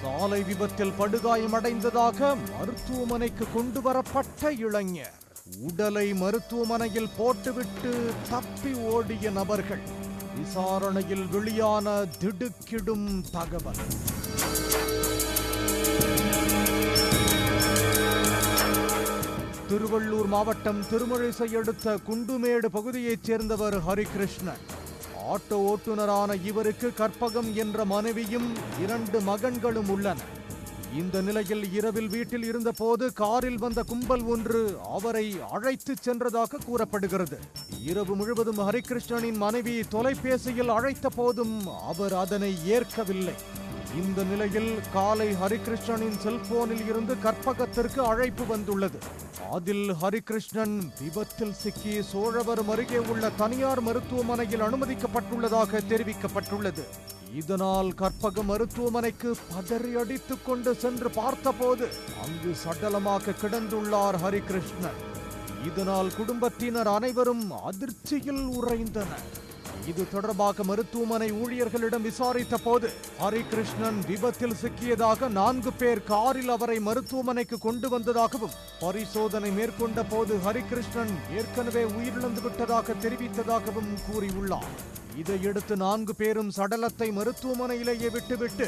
சாலை விபத்தில் படுகாயமடைந்ததாக மருத்துவமனைக்கு கொண்டு வரப்பட்ட இளைஞர். உடலை மருத்துவமனையில் போட்டுவிட்டு தப்பி ஓடிய நபர்கள். விசாரணையில் வெளியான திடுக்கிடும் தகவல். திருவள்ளூர் மாவட்டம் திருமழிசை அடுத்த குண்டுமேடு பகுதியைச் சேர்ந்தவர் ஹரிகிருஷ்ணன். ஆட்டோ ஓட்டுநரான இவருக்கு கற்பகம் என்ற மனைவியும் 2 மகன்களும் உள்ளனர். இந்த நிலையில் இரவில் வீட்டில் இருந்தபோது காரில் வந்த கும்பல் ஒன்று அவரை அழைத்து சென்றதாக கூறப்படுகிறது. இரவு முழுவதும் ஹரிகிருஷ்ணனின் மனைவி தொலைபேசியில் அழைத்த போதும் அவர் அதனை ஏற்கவில்லை. இந்த நிலையில் காலை ஹரிகிருஷ்ணனின் செல்போனில் இருந்து கற்பகத்திற்கு அழைப்பு வந்துள்ளது. அதில் ஹரிகிருஷ்ணன் விபத்தில் சிக்கி சோழவரம் அருகே உள்ள தனியார் மருத்துவமனையில் அனுமதிக்கப்பட்டுள்ளதாக தெரிவிக்கப்பட்டுள்ளது. இதனால் கற்பக மருத்துவமனைக்கு பதறி அடித்துக் கொண்டு சென்று பார்த்தபோது அங்கு சடலமாக கிடந்துள்ளார் ஹரிகிருஷ்ணன். இதனால் குடும்பத்தினர் அனைவரும் அதிர்ச்சியில் உறைந்தனர். இது தொடர்பாக மருத்துவமனை ஊழியர்களிடம் விசாரித்த போது ஹரிகிருஷ்ணன் விபத்தில் சிக்கியதாக 4 பேர் காரில் அவரை மருத்துவமனைக்கு கொண்டு வந்ததாகவும், பரிசோதனை மேற்கொண்ட போது ஹரிகிருஷ்ணன் ஏற்கனவே உயிரிழந்து விட்டதாக தெரிவித்ததாகவும் கூறியுள்ளார். இதையடுத்து 4 பேரும் சடலத்தை மருத்துவமனையிலேயே விட்டுவிட்டு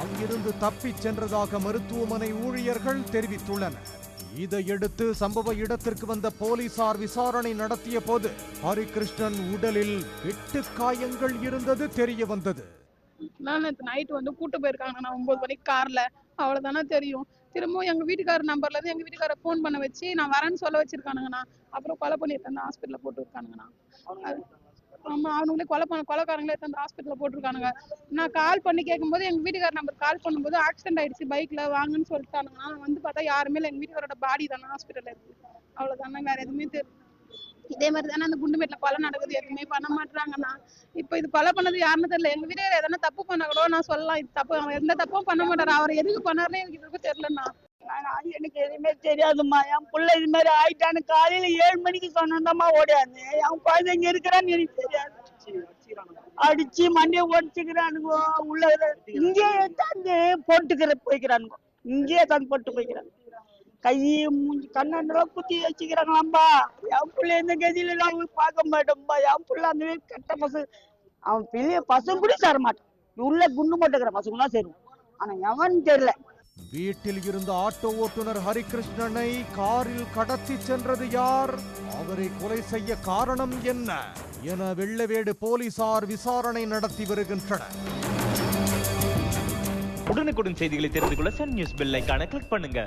அங்கிருந்து தப்பிச் சென்றதாக மருத்துவமனை ஊழியர்கள் தெரிவித்துள்ளனர். இதையடுத்து சம்பவ இடத்திற்கு வந்த போலீசார் விசாரணை நடத்திய போது ஹரிகிருஷ்ணன் உடலில் 8 காயங்கள் இருந்தது தெரிய வந்தது. நான் நைட் கூட்டு போயிருக்காங்க. நான் 9 மணிக்கு கார்ல, அவ்வளவுதானே தெரியும். திரும்பவும் எங்க வீட்டுக்காரர் நம்பர்ல இருந்து எங்க வீட்டுக்கார போன் பண்ண வச்சு நான் வரேன்னு சொல்ல வச்சிருக்கானுங்கண்ணா. அப்புறம் கொலை பண்ணிருக்கேன், ஹாஸ்பிட்டல்ல போட்டு இருக்கானுங்கண்ணா. ஆமா, அவனுங்களே கொலைக்காரங்களே அந்த ஹாஸ்பிட்டல்ல போட்டிருக்கானுங்க. நான் கால் பண்ணி கேட்கும்போது எங்க வீட்டுக்கார நம்பர் கால் பண்ணும்போது ஆக்சிடென்ட் ஆயிடுச்சு, பைக்ல வாங்கன்னு சொல்லிட்டானுங்க. பார்த்தா யாருமே இல்லை, எங்க வீட்டுக்காரோட பாடி தானே ஹாஸ்பிட்டல்ல இருக்கு, அவ்வளவுதானே, வேற எதுவுமே தெரியும். இதே மாதிரி தானே அந்த குண்டுமேட்ல கொலை நடக்குது, எதுவுமே பண்ண மாட்டாங்கண்ணா. இப்ப இது கொலை பண்ணது யாருன்னு தெரியல. எங்க வீட்டுக்கார எதனா தப்பு பண்ண கூட நான் சொல்லலாம், இது தப்பு, அவன் எந்த தப்பும் பண்ண மாட்டாரு. அவர் எதுக்கு பண்ணாருன்னு எனக்கு இதுக்கு தெரியலண்ணா. எனக்கு எதுவுமே தெரியாதுமா. என் பிள்ளை இது மாதிரி ஆயிட்டான்னு காலையில 7 மணிக்கு சொன்னதாம்மா ஓடியாந்து. என் குழந்தைங்க இருக்கிறான்னு எனக்கு தெரியாது. அடிச்சு மண்டிய ஓடிச்சுக்கிறானுங்க. உள்ள இங்கே தாந்து போட்டுக்கிற போய்க்கிறானுங்க, இங்கேயே தாந்து போட்டு போய்க்கிறாங்க. கை மூஞ்சி கண்ணெல்லாம் குத்தி வச்சுக்கிறாங்களாம்பா. என் பிள்ளை எந்த கதியில நான் பார்க்க மாட்டோம்பா. என் பிள்ளை அந்த கெட்ட பசங்க, அவன் பெரிய பசங்க கூட சேர மாட்டான். உள்ள குண்டு போட்டுக்கிற பசங்க தான் சேருவான். ஆனா எவன்னு தெரியல. வீட்டில் இருந்த ஆட்டோ ஓட்டுநர் ஹரிகிருஷ்ணனை காரில் கடத்தி சென்றது யார்? அவரை கொலை செய்ய காரணம் என்ன என வெள்ளவேடு போலீசார் விசாரணை நடத்தி வருகின்றனர். உடனுக்குடன் செய்திகளை தெரிந்து கொள்ள சன் நியூஸ் பெல் ஐகானை கிளிக் பண்ணுங்க.